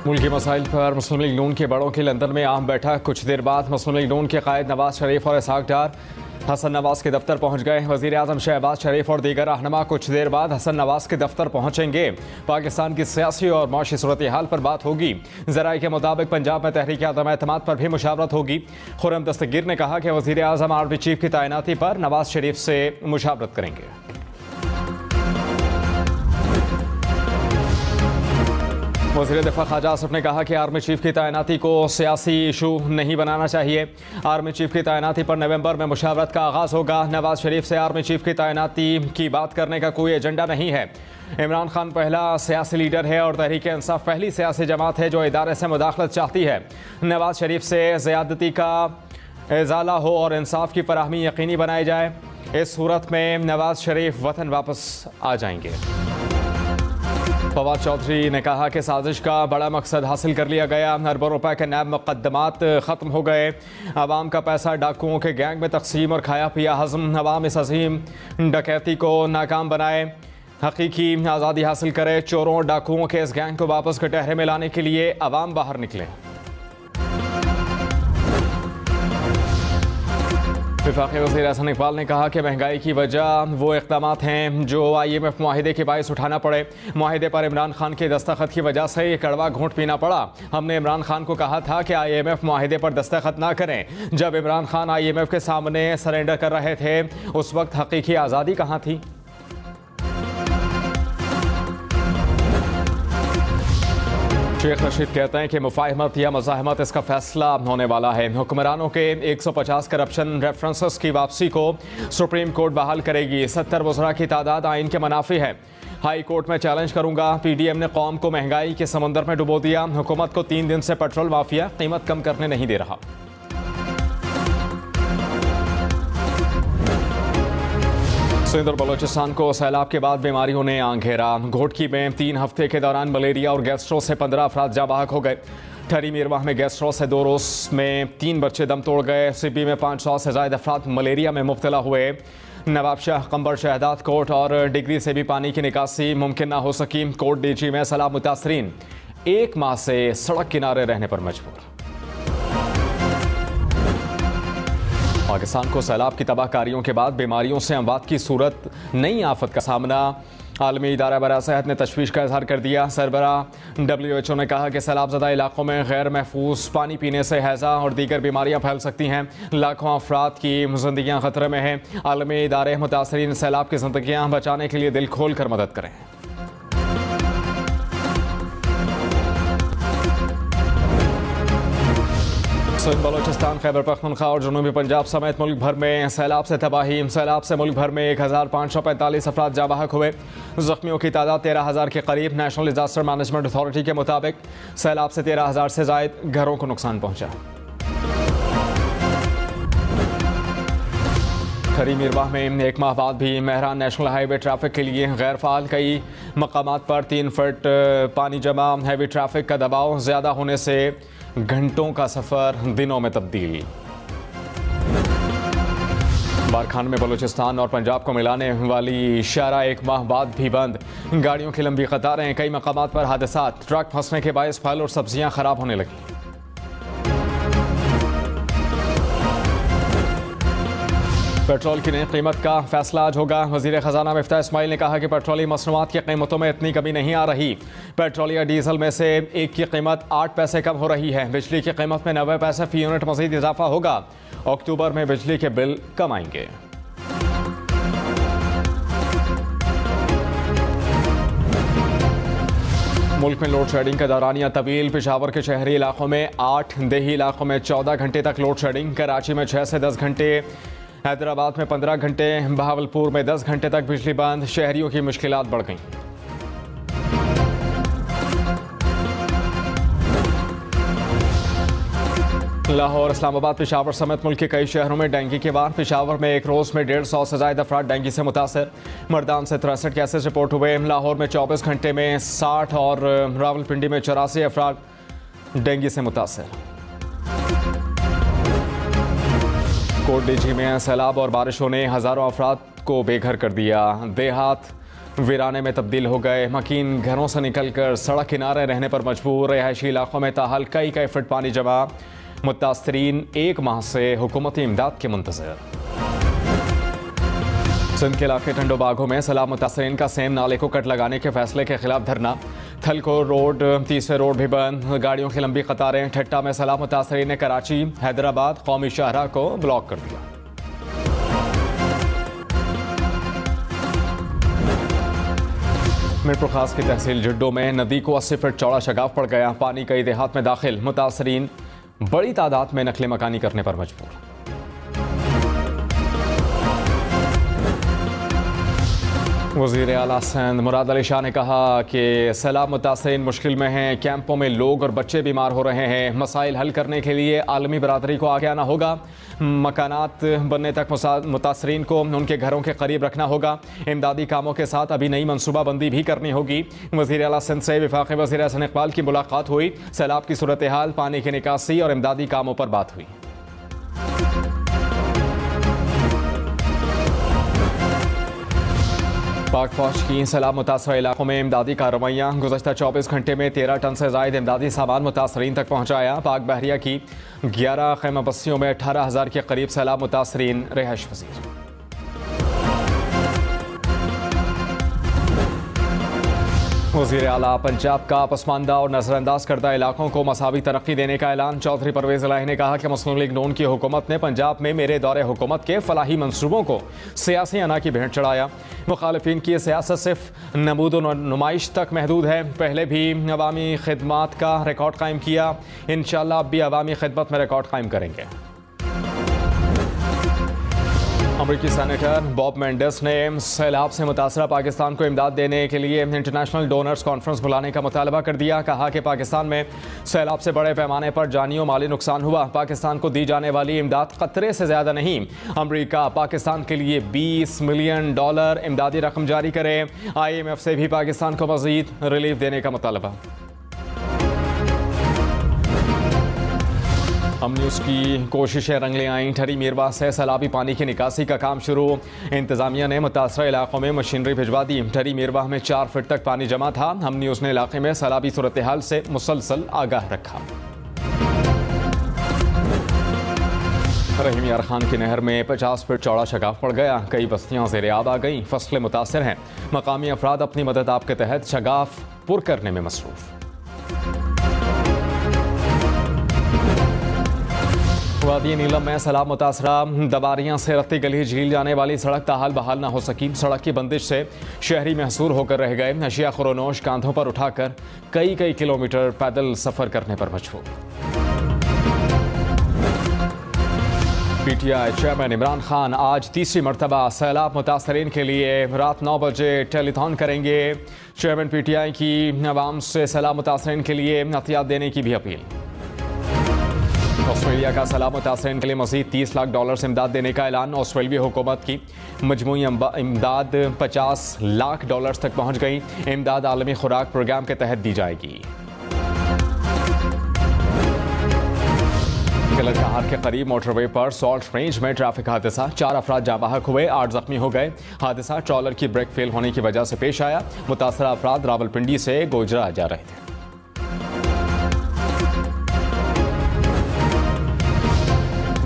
मुल्की मसाइल पर मुस्लिम लीग नून के बड़ों की लंदन में अहम बैठक। कुछ देर बाद मुस्लिम लीग नून के कायद नवाज शरीफ और इसहाक डार हसन नवाज के दफ्तर पहुंच गए। वज़ीर आज़म शहबाज शरीफ और दीगर रहनुमा कुछ देर बाद हसन नवाज के दफ्तर पहुंचेंगे। पाकिस्तान की सियासी और माशी सूरत हाल पर बात होगी। ज़राए के मुताबिक पंजाब में तहरीक अदम एतमाद पर भी मुशावरत होगी। खुर्रम दस्तगीर ने कहा कि वज़ीर आज़म आर्मी चीफ की तैनाती पर नवाज शरीफ से मुशावरत करेंगे। वज़ीर दिफा ख्वाजा आसिफ ने कहा कि आर्मी चीफ की तैनाती को सियासी इशू नहीं बनाना चाहिए। आर्मी चीफ की तैनाती पर नवंबर में मुशावरत का आगाज़ होगा। नवाज शरीफ से आर्मी चीफ की तैनाती की बात करने का कोई एजेंडा नहीं है। इमरान खान पहला सियासी लीडर है और तहरीक इंसाफ पहली सियासी जमात है जो इदारे से मुदाखलत चाहती है। नवाज शरीफ से ज़्यादती का इज़ाला हो और इंसाफ की फराहमी यकीनी बनाई जाए। इस सूरत में नवाज शरीफ वतन वापस आ जाएंगे। फवाद चौधरी ने कहा कि साजिश का बड़ा मकसद हासिल कर लिया गया। अरबों रुपए के नैब मुकदमात ख़त्म हो गए। अवाम का पैसा डाकुओं के गैंग में तकसीम और खाया पिया हज़म। अवाम इस अजीम डकैती को नाकाम बनाए, हकीकी आज़ादी हासिल करे। चोरों और डाकुओं के इस गैंग को वापस कटहरे में लाने के लिए अवाम बाहर निकले। वफाकी वज़ीर एहसन इकबाल ने कहा कि महंगाई की वजह वो इक़दामात हैं जो IMF मुआहिदे के बायस उठाना पड़े। मुआहिदे पर इमरान खान के दस्तखत की वजह से ये कड़वा घूंट पीना पड़ा। हमने इमरान खान को कहा था कि IMF मुआहिदे पर दस्तखत ना करें। जब इमरान खान IMF के सामने सरेंडर कर रहे थे उस वक्त हकीकी आज़ादी कहाँ थी। शेख रशीद कहते हैं कि मुफाहमत या मज़ाहमत इसका फैसला होने वाला है। हुक्मरानों के 150 करप्शन रेफरेंसेस की वापसी को सुप्रीम कोर्ट बहाल करेगी। 70 वज़रा की तादाद आइन के मुनाफी है। हाई कोर्ट में चैलेंज करूंगा। PDM ने कौम को महंगाई के समंदर में डुबो दिया। हुकूमत को 3 दिन से पेट्रोल माफिया कीमत कम करने नहीं दे रहा। सिंध और बलोचिस्तान को सैलाब के बाद बीमारियों ने आंग घेरा। घोटकी में 3 हफ्ते के दौरान मलेरिया और गैस्ट्रो से 15 अफराद जाँ बहक हो गए। ठहरी मीरवाह में गैस्ट्रो से 2 रोज़ में 3 बच्चे दम तोड़ गए। सिब्बी में 500 से ज़ायद अफराद मलेरिया में मुब्तला हुए। नवाबशाह, कंबर, शहदाद कोट और डिग्री से भी पानी की निकासी मुमकिन ना हो सकी। कोट डीजी में सैलाब मुतासरीन 1 माह से सड़क किनारे रहने पर मजबूर। पाकिस्तान को सैलाब की तबाहकारियों के बाद बीमारियों से अमवात की सूरत नई आफत का सामना। आलमी इदारा बराए सेहत ने तशवीश का इजहार कर दिया। सरबरा WHO ने कहा कि सैलाबज़दा इलाकों में गैर महफूज पानी पीने से हैज़ा और दीगर बीमारियां फैल सकती हैं। लाखों अफराद की ज़िंदगियां खतरे में हैं। आलमी इदारे मुतासरीन सैलाब की ज़िंदगियां बचाने के लिए दिल खोल कर मदद करें। सिंध, बलोचिस्तान, खैबर पख्तूनख्वा और जनूबी पंजाब समेत मुल्क भर में सैलाब से तबाही। सैलाब से मुल्क भर में 1545 अफराद जाँ बहक हुए। ज़ख्मियों की तादाद 13,000 के करीब। नेशनल डिजास्टर मैनेजमेंट अथॉरिटी के मुताबिक सैलाब से 13,000 से ज़ायद घरों को नुकसान पहुँचा। ठहरी मीरवाह में 1 माह बाद भी महरान नेशनल हाईवे ट्रैफिक के लिए गैर फाल। कई मकामात पर 3 फुट पानी जमा। हैवी ट्रैफिक का दबाव ज़्यादा होने से घंटों का सफ़र दिनों में तब्दील। बारखान में बलूचिस्तान और पंजाब को मिलाने वाली शाहराह 1 माह बाद भी बंद। गाड़ियों की लंबी कतारें। कई मकामात पर हादसात। ट्रक फंसने के बायस फल और सब्जियां खराब होने लगी। पेट्रोल की नई कीमत का फैसला आज होगा। वज़ीर ख़जाना मिफ्ताह इस्माइल ने कहा कि पेट्रोलियम मसनूआत की कीमतों में इतनी कमी नहीं आ रही। पेट्रोल या डीजल में से एक की कीमत 8 पैसे कम हो रही है। बिजली की कीमत में 90 पैसे फ़ी यूनिट मज़ीद इजाफा होगा। अक्टूबर में बिजली के बिल कम आएंगे। मुल्क में लोड शेडिंग का दौरानिया तवील। पेशावर के शहरी इलाकों में 8, देही इलाकों में 14 घंटे तक लोड शेडिंग। कराची में 6 से 10 घंटे, हैदराबाद में 15 घंटे, बहावलपुर में 10 घंटे तक बिजली बंद। शहरियों की मुश्किलात बढ़ गईं। लाहौर, इस्लामाबाद, पेशावर समेत मुल्क के कई शहरों में डेंगू के वार। पेशावर में एक रोज़ में 150 से ज़ायद अफराद डेंगू से मुतासर। मर्दान से 63 केसेस रिपोर्ट हुए। लाहौर में 24 घंटे में 60 और रावलपिंडी में 84 अफराद डेंगू से मुतासर। कोट डीजी में सैलाब और बारिशों ने हज़ारों अफराद को बेघर कर दिया। देहात वीराने में तब्दील हो गए। मकीन घरों से निकलकर सड़क किनारे रहने पर मजबूर। रिहायशी इलाकों में ताहाल कई फुट पानी जमा। मुतासरीन 1 माह से हुकूमती इमदाद के मुंतज़िर। सिंध के इलाके टंडो बागों में सैलाब मुतासरीन का सेम नाले को कट लगाने के फैसले के खिलाफ धरना। थलको रोड, तीसरे रोड भी बंद। गाड़ियों की लंबी कतारें। ठट्टा में सैलाब मुतासरीन ने कराची, हैदराबाद कौमी शाहराह को ब्लॉक कर दिया। मीरपुर खास की तहसील जिड्डो में नदी को 80 फीट चौड़ा शगाफ पड़ गया। पानी कई देहात में दाखिल। मुतासरीन बड़ी तादाद में नकले मकानी करने पर मजबूर। वज़ीर आला सिंध मुराद अली शाह ने कहा कि सैलाब मुतासरीन मुश्किल में हैं। कैंपों में लोग और बच्चे बीमार हो रहे हैं। मसाइल हल करने के लिए आलमी बरादरी को आगे आना होगा। मकानात बनने तक मुतासरीन को उनके घरों के करीब रखना होगा। इमदादी कामों के साथ अभी नई मनसूबाबंदी भी करनी होगी। वज़ीर आला सिंध से वफाकी वज़ीर एहसन इकबाल की मुलाकात हुई। सैलाब की सूरत हाल, पानी की निकासी और इमदादी कामों पर बात हुई। पाक फौज की सैलाब मुतासर इलाकों में इमदादी कार्रवाइयाँ। गुज़श्ता 24 घंटे में 13 टन से ज़ायद इमदादी सामान मुतासरीन तक पहुँचाया। पाक बहरिया की 11 खैमा बस्तियों में 18,000 के करीब सैलाब मुतासरीन रिहाइश पजीर। वज़ीर आला पंजाब का पसमानदा और नजरअंदाज करदा इलाकों को मसावी तरक्की देने का ऐलान। चौधरी परवेज़ इलाही ने कहा कि मुस्लिम लीग नून की हुकूमत ने पंजाब में मेरे दौरे हुकूमत के फलाही मंसूबों को सियासी अना की भेंट चढ़ाया। मुखालिफिन की सियासत सिर्फ नमूद व नुमाइश तक महदूद है। पहले भी अवामी खिदमत का रिकॉर्ड कायम किया, इंशाअल्लाह अब भी अवामी खिदमत में रिकॉर्ड कायम करेंगे। अमरीकी सेनेटर बॉब मेंडेस ने सैलाब से मुतासरा पाकिस्तान को इमदाद देने के लिए इंटरनेशनल डोनर्स कॉन्फ्रेंस बुलाने का मुतालबा कर दिया। कहा कि पाकिस्तान में सैलाब से बड़े पैमाने पर जानी और माली नुकसान हुआ। पाकिस्तान को दी जाने वाली इमदाद खतरे से ज़्यादा नहीं। अमरीका पाकिस्तान के लिए $20 मिलियन इमदादी रकम जारी करे। IMF से भी पाकिस्तान को मज़ीद रिलीफ देने का मुतालबा। हम न्यूज़ की कोशिशें रंग ले आईं। ठरी मीरवा से सैलाबी पानी की निकासी का काम शुरू। इंतज़ामिया ने मुतासरा इलाकों में मशीनरी भिजवा दी। ठरी मीरवा में 4 फीट तक पानी जमा था। हम न्यूज़ ने इलाके में सैलाबी सूरत हाल से मुसलसल आगाह रखा। रहीम यार खान की नहर में 50 फीट चौड़ा शगाफ पड़ गया। कई बस्तियाँ ज़ेर-ए-आब आ गईं। फसलें मुतासर हैं। मकामी अफराद अपनी मदद आप के तहत शगाफ पुर करने में मसरूफ़। वादी नीलम में सैलाब मुतासरा दबारियां से रत्ती गली झील जाने वाली सड़क ताहाल बहाल न हो सकी। सड़क की बंदिश से शहरी महसूर होकर रह गए। अशिया खुरोनोश कांधों पर उठाकर कई किलोमीटर पैदल सफ़र करने पर मजबूर। PTI चेयरमैन इमरान खान आज तीसरी मरतबा सैलाब मुतासरीन के लिए रात 9 बजे टेलीथॉन करेंगे। चेयरमैन PTI की अवाम से सैलाब मुतासरीन के लिए एहतियात देने की भी अपील। ऑस्ट्रेलिया का सैलाब मुतासरीन के लिए मज़ीद $30 लाख इमदाद देने का ऐलान। ऑस्ट्रेलियाई हुकूमत की मजमूई इमदाद $50 लाख तक पहुँच गई। इमदाद आलमी खुराक प्रोग्राम के तहत दी जाएगी। कहार के करीब मोटरवे पर सॉल्ट रेंज में ट्रैफिक हादसा। 4 अफराद जाँ बहक हुए, 8 जख्मी हो गए। हादसा ट्रॉलर की ब्रेक फेल होने की वजह से पेश आया। मुतासरा अफराद रावलपिंडी से गोजरा जा रहे थे।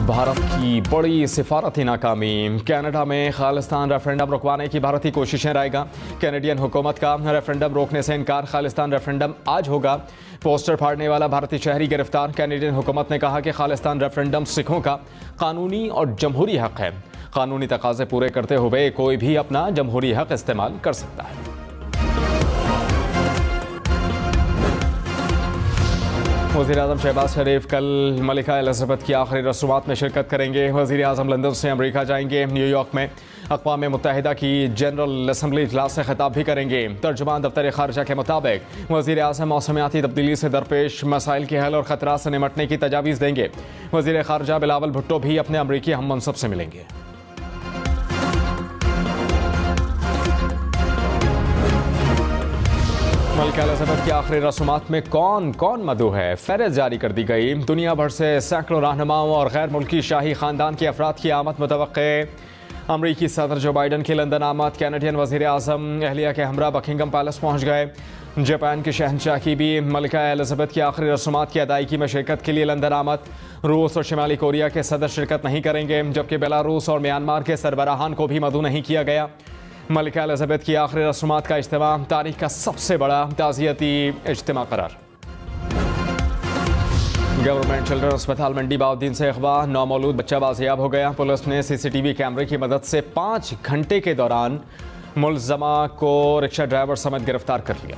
भारत की बड़ी सिफारती नाकामी। कनाडा में खालिस्तान रेफरेंडम रुकवाने की भारत की कोशिशें रहेगा। कैनेडियन हुकूमत का रेफरेंडम रोकने से इनकार। खालिस्तान रेफरेंडम आज होगा। पोस्टर फाड़ने वाला भारतीय शहरी गिरफ्तार। कैनेडियन हुकूमत ने कहा कि खालिस्तान रेफरेंडम सिखों का कानूनी और जमहूरी हक है। कानूनी तकाजे पूरे करते हुए कोई भी अपना जमहूरी हक इस्तेमाल कर सकता है। वज़ीर-ए-आज़म शहबाज शरीफ कल मलिका एलिज़ाबेथ की आखिरी रसूमात में शिरकत करेंगे। वज़ीर-ए-आज़म लंदन से अमेरिका जाएंगे। न्यूयॉर्क में अक़वाम मुत्तहिदा की जनरल असम्बली इजलास से खिताब भी करेंगे। तर्जुमान दफ्तर ख़ारिजा के मुताबिक वज़ीर-ए-आज़म मौसमियाती तब्दीली से दरपेश मसाइल के हल और ख़तरात से निमटने की तजावीज़ देंगे। वज़ीर ख़ारिजा बिलावल भुट्टो भी अपने अमरीकी हम मनसब से मिलेंगे। मलिका एलिज़ाबेथ की आखिरी रसूमात में कौन मदऊ है, फ़हरिस्त जारी कर दी गई। दुनिया भर से सैकड़ों रहनुमाओं और गैर मुल्की शाही ख़ानदान के अफराद की आमद मुतवक्के। अमरीकी सदर जो बाइडन की लंदन आमद, कैनेडियन वज़ीर आज़म अहलिया के हमरा बकिंगम पैलेस पहुँच गए। जापान के शहंशाह की भी मलिका एलिज़ाबेथ की आखिरी रस्मात की अदायगी में शिरकत के लिए लंदन आमद। रूस और शिमाली कोरिया के सदर शिरकत नहीं करेंगे, जबकि बेलारूस और म्यांमार के सरबराहान को भी मदऊ नहीं किया गया। मलिका एलिज़ाबेथ की आखिरी रस्मात का इज्तिमा तारीख का सबसे बड़ा ताज़ियती इज्तिमा करार। गवर्नमेंट चिल्ड्रन अस्पताल मंडी बाउद्दीन से अखबार, नौमौलूद बच्चा बाजियाब हो गया। पुलिस ने CCTV कैमरे की मदद से 5 घंटे के दौरान मुलजमा को रिक्शा ड्राइवर समेत गिरफ्तार कर लिया।